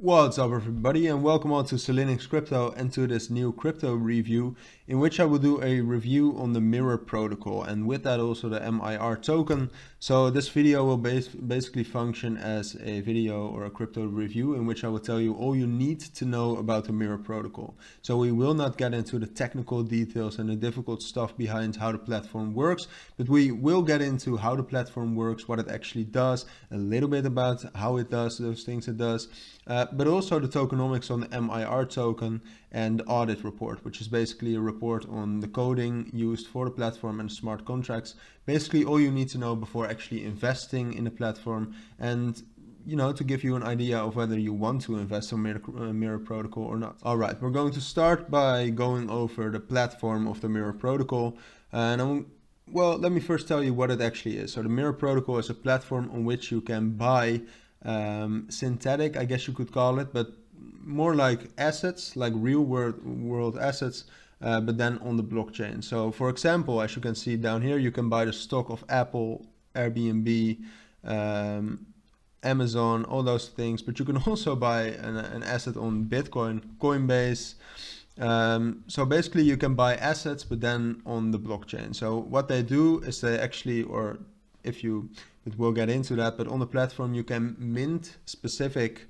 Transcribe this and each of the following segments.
What's up everybody, and welcome on to Cilinix Crypto and to this new crypto review in which I will do a review on the MIR protocol and with that also the MIR token. So this video will basically function as a video or a crypto review in which I will tell you all you need to know about the MIR protocol. So we will not get into the technical details and the difficult stuff behind how the platform works, but we will get into how the platform works, what it actually does, a little bit about how it does those things it does. But also the tokenomics on the MIR token and Audit Report, which is basically a report on the coding used for the platform and smart contracts. Basically all you need to know before actually investing in the platform and to give you an idea of whether you want to invest in MIR protocol or not. All right, we're going to start by going over the platform of the MIR protocol. Well, let me first tell you what it actually is. So the MIR protocol is a platform on which you can buy synthetic, I guess you could call it, but more like assets, like real world assets, but then on the blockchain. So for example, as you can see down here, you can buy the stock of Apple, Airbnb, Amazon, all those things, but you can also buy an asset on Bitcoin, Coinbase. So basically you can buy assets, but then on the blockchain. So what they do is they actually, we'll get into that, but on the platform you can mint specific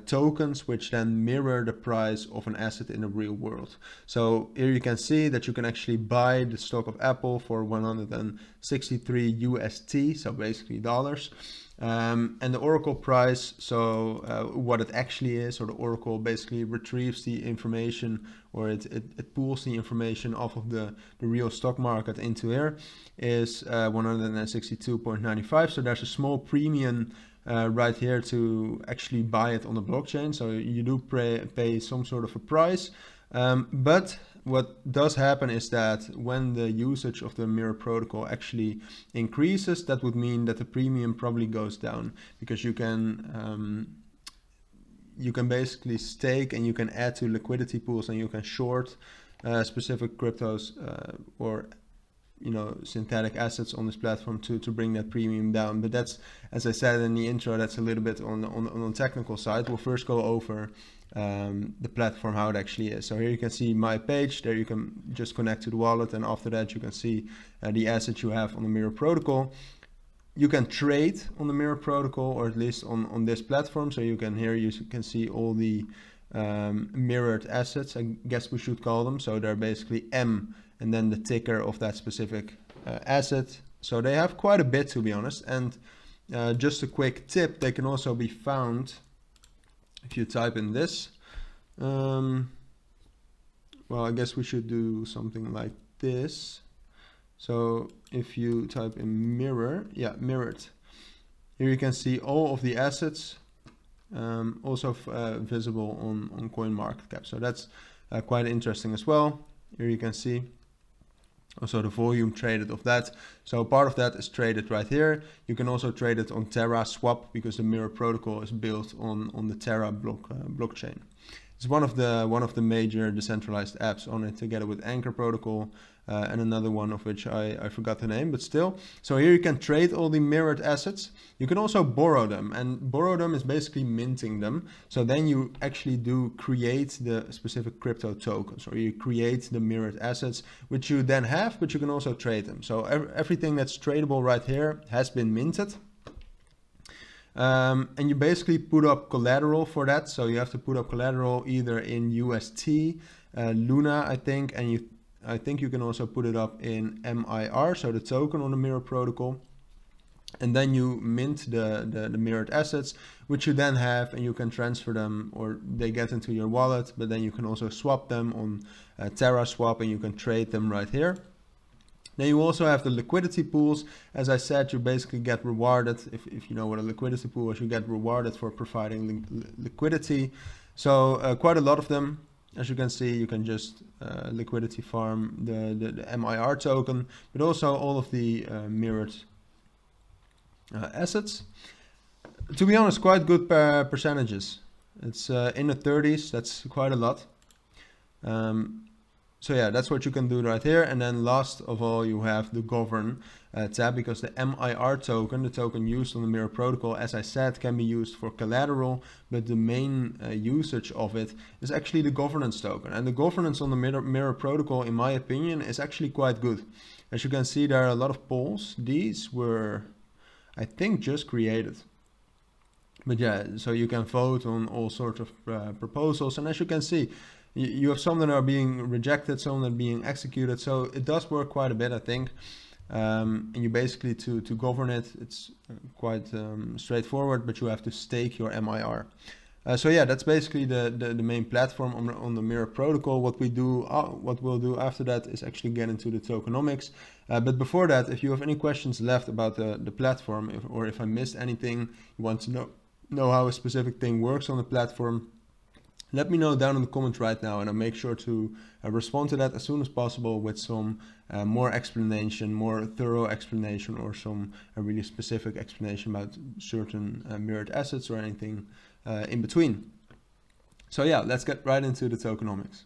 tokens which then mirror the price of an asset in the real world. So here you can see that you can actually buy the stock of Apple for 163 UST, so basically dollars. And the Oracle price, so what it actually is, or the Oracle basically retrieves the information, or it pulls the information off of the real stock market into here, is 162.95. So there's a small premium right here to actually buy it on the blockchain. So you do pay some sort of a price, but what does happen is that when the usage of the MIR protocol actually increases, that would mean that the premium probably goes down, because you can basically stake and you can add to liquidity pools and you can short specific cryptos or synthetic assets on this platform to bring that premium down. But that's, as I said in the intro, that's a little bit on the technical side. We'll first go over the platform, how it actually is. So here you can see my page. There you can just connect to the wallet, and after that you can see the assets you have on the MIR protocol. You can trade on the MIR protocol, or at least on this platform. So you can see all the mirrored assets, I guess we should call them. So they're basically M and then the ticker of that specific asset. So they have quite a bit, to be honest. And just a quick tip, they can also be found if you type in this. Well, I guess we should do something like this. So if you type in mirror, mirrored, here you can see all of the assets, also visible on CoinMarketCap. So that's quite interesting as well. Here you can see also the volume traded of that. So part of that is traded right here. You can also trade it on Terra Swap, because the MIR protocol is built on the Terra blockchain. It's one of the major decentralized apps on it, together with Anchor protocol and another one of which I forgot the name, but still. So here you can trade all the mirrored assets. You can also borrow them, and borrow them is basically minting them. So then you actually do create the specific crypto tokens, or you create the mirrored assets, which you then have, but you can also trade them. So everything that's tradable right here has been minted. And you basically put up collateral for that. So you have to put up collateral either in UST, Luna, I think, and I think you can also put it up in MIR, so the token on the MIR protocol. And then you mint the mirrored assets, which you then have, and you can transfer them, or they get into your wallet, but then you can also swap them on Terra Swap, and you can trade them right here. Then you also have the liquidity pools. As I said, you basically get rewarded. If you know what a liquidity pool is, you get rewarded for providing liquidity. So quite a lot of them. As you can see, you can just liquidity farm the MIR token, but also all of the mirrored assets. To be honest, quite good percentages. It's in the 30s. That's quite a lot. So yeah, that's what you can do right here. And then last of all, you have the govern tab, because the MIR token, the token used on the MIR protocol, as I said, can be used for collateral, but the main usage of it is actually the governance token. And the governance on the MIR protocol, in my opinion, is actually quite good. As you can see, there are a lot of polls. These were, I think, just created. But yeah, so you can vote on all sorts of proposals. And as you can see, you have some that are being rejected, some that are being executed. So it does work quite a bit, I think. And you basically, to govern it, it's quite straightforward, but you have to stake your MIR. So yeah, that's basically the main platform on the MIR protocol. What we'll do after that is actually get into the tokenomics. But before that, if you have any questions left about the platform, or if I missed anything, you want to know how a specific thing works on the platform, let me know down in the comments right now, and I'll make sure to respond to that as soon as possible with some more explanation, more thorough explanation, or some really specific explanation about certain mirrored assets or anything in between. So yeah, let's get right into the tokenomics.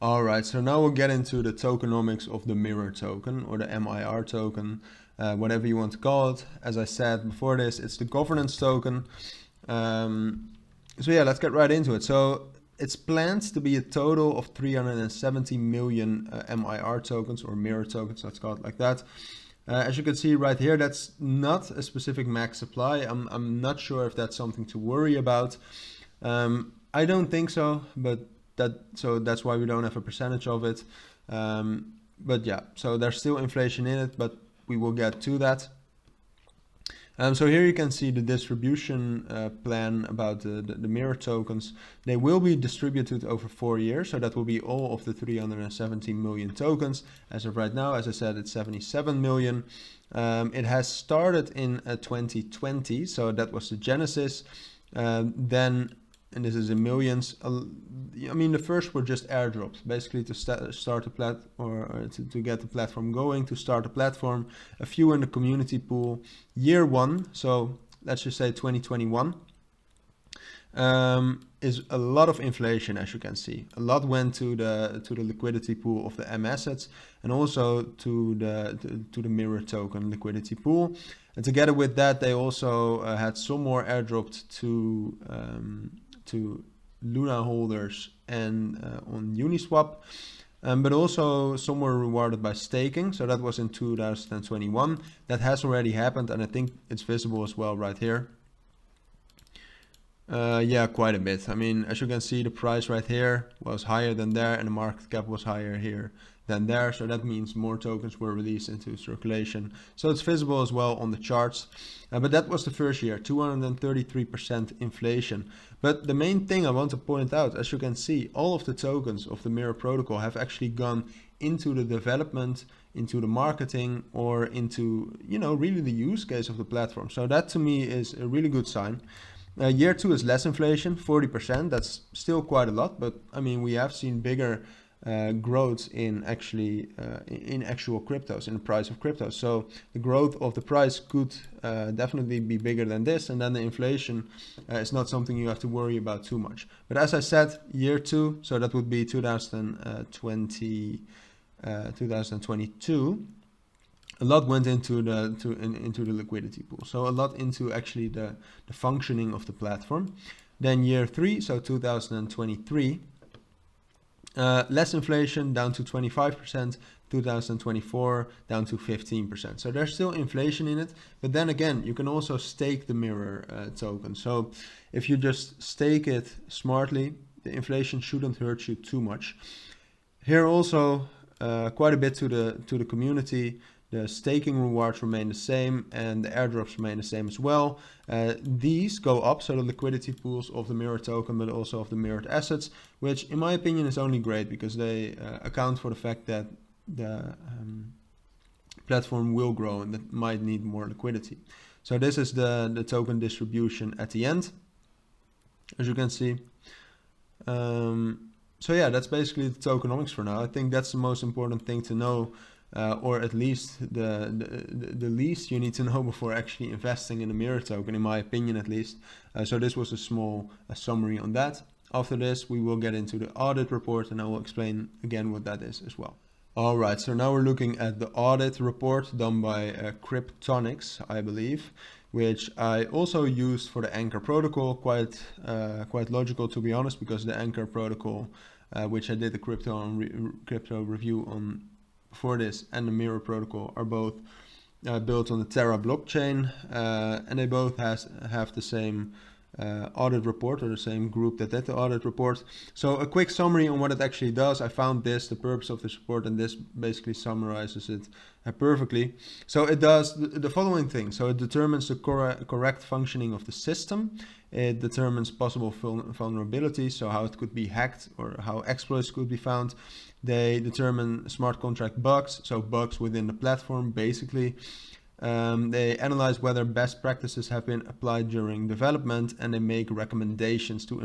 All right, so now we'll get into the tokenomics of the MIR token, or the MIR token, whatever you want to call it. As I said before this, it's the governance token. So yeah, let's get right into it. So it's planned to be a total of 370 million MIR tokens, or MIR tokens, let's call it like that. As you can see right here, that's not a specific max supply. I'm not sure if that's something to worry about. I don't think so, but that's why we don't have a percentage of it. But yeah, so there's still inflation in it, but we will get to that. So here you can see the distribution plan about the MIR tokens. They will be distributed over 4 years, so that will be all of the 370 million tokens. As of right now, as I said, it's 77 million. It has started in 2020, so that was the genesis. Then, and this is in millions, I mean, the first were just airdrops, basically to start a to get the platform going, to start a platform. A few in the community pool. Year one, so let's just say 2021, is a lot of inflation, as you can see. A lot went to the liquidity pool of the M assets, and also to the MIR token liquidity pool. And together with that, they also had some more airdropped to Luna holders and on Uniswap, but also some were rewarded by staking. So that was in 2021. That has already happened, and I think it's visible as well right here. Yeah, quite a bit. I mean, as you can see, the price right here was higher than there, and the market cap was higher here than there. So that means more tokens were released into circulation. So it's visible as well on the charts. But that was the first year, 233% inflation. But the main thing I want to point out, as you can see, all of the tokens of the MIR protocol have actually gone into the development, into the marketing, or into, really the use case of the platform. So that to me is a really good sign. Year two is less inflation, 40%. That's still quite a lot, but I mean, we have seen bigger growth in actual cryptos, in the price of cryptos. So the growth of the price could definitely be bigger than this, and then the inflation is not something you have to worry about too much. But as I said, year two, so that would be 2022. A lot went into the liquidity pool, so a lot into actually the functioning of the platform. Then year three, so 2023, less inflation, down to 25%. 2024 down to 15%. So there's still inflation in it, but then again, you can also stake the MIR token. So if you just stake it smartly, the inflation shouldn't hurt you too much. Here also quite a bit to the community. The staking rewards remain the same, and the airdrops remain the same as well. These go up, so the liquidity pools of the MIR token, but also of the mirrored assets, which in my opinion is only great because they account for the fact that the platform will grow and that might need more liquidity. So this is the token distribution at the end, as you can see. So yeah, that's basically the tokenomics for now. I think that's the most important thing to know. Or at least the least you need to know before actually investing in a MIR token, in my opinion at least. So this was a small summary on that. After this, we will get into the audit report, and I will explain again what that is as well. All right, so now we're looking at the audit report done by Cryptonics, I believe, which I also used for the Anchor protocol. Quite logical, to be honest, because the Anchor protocol, which I did the crypto review on before this, and the MIR protocol are both built on the Terra blockchain, and they both have the same audit report, or the same group that did the audit report. So a quick summary on what it actually does. I found this, the purpose of this report, and this basically summarizes it perfectly. So it does the following things. So it determines the correct functioning of the system. It determines possible vulnerabilities, so how it could be hacked or how exploits could be found. They determine smart contract bugs, so bugs within the platform basically. They analyze whether best practices have been applied during development, and they make recommendations to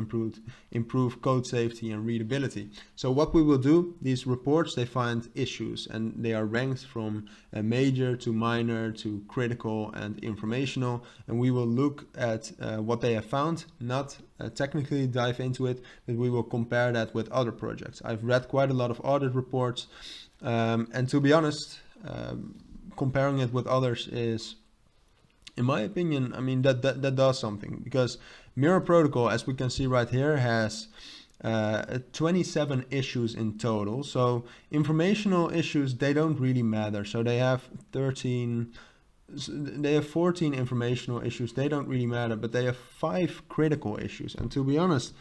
improve code safety and readability. So what we will do, these reports, they find issues, and they are ranked from major to minor to critical and informational, and we will look at what they have found, not technically dive into it, but we will compare that with other projects. I've read quite a lot of audit reports, and to be honest, comparing it with others is, in my opinion, I mean, that does something, because MIR protocol, as we can see right here, has 27 issues in total. So informational issues, they don't really matter. So they have 14 informational issues, they don't really matter, but they have 5 critical issues. And to be honest,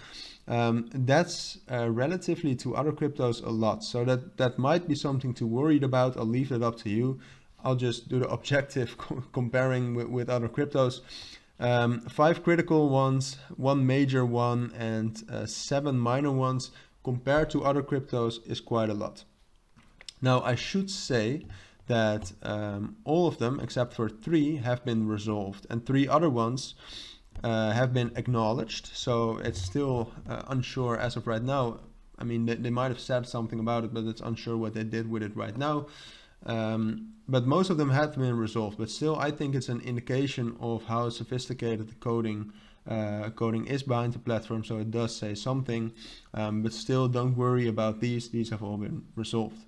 that's relatively to other cryptos a lot. So that might be something to worry about. I'll leave that up to you. I'll just do the objective comparing with other cryptos. 5 critical ones, 1 major one, and 7 minor ones compared to other cryptos is quite a lot. Now, I should say that all of them, except for 3, have been resolved, and 3 other ones have been acknowledged. So it's still unsure as of right now. I mean, they might have said something about it, but it's unsure what they did with it right now. But most of them have been resolved, but still I think it's an indication of how sophisticated the coding is behind the platform, so it does say something, but still don't worry about these have all been resolved.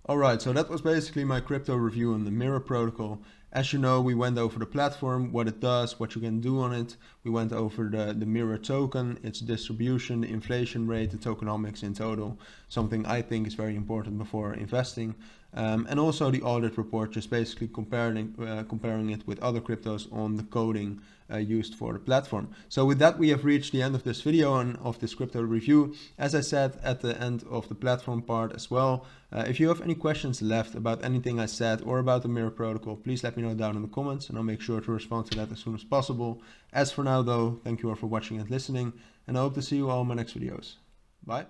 Alright, so that was basically my crypto review on the MIR protocol. As you know, we went over the platform, what it does, what you can do on it. We went over the MIR token, its distribution, the inflation rate, the tokenomics in total, something I think is very important before investing. And also the audit report, just basically comparing it with other cryptos on the coding used for the platform. So with that, we have reached the end of this video and of this crypto review. As I said at the end of the platform part as well, if you have any questions left about anything I said or about the MIR protocol, please let me know down in the comments, and I'll make sure to respond to that as soon as possible. As for now though, thank you all for watching and listening, and I hope to see you all in my next videos. Bye.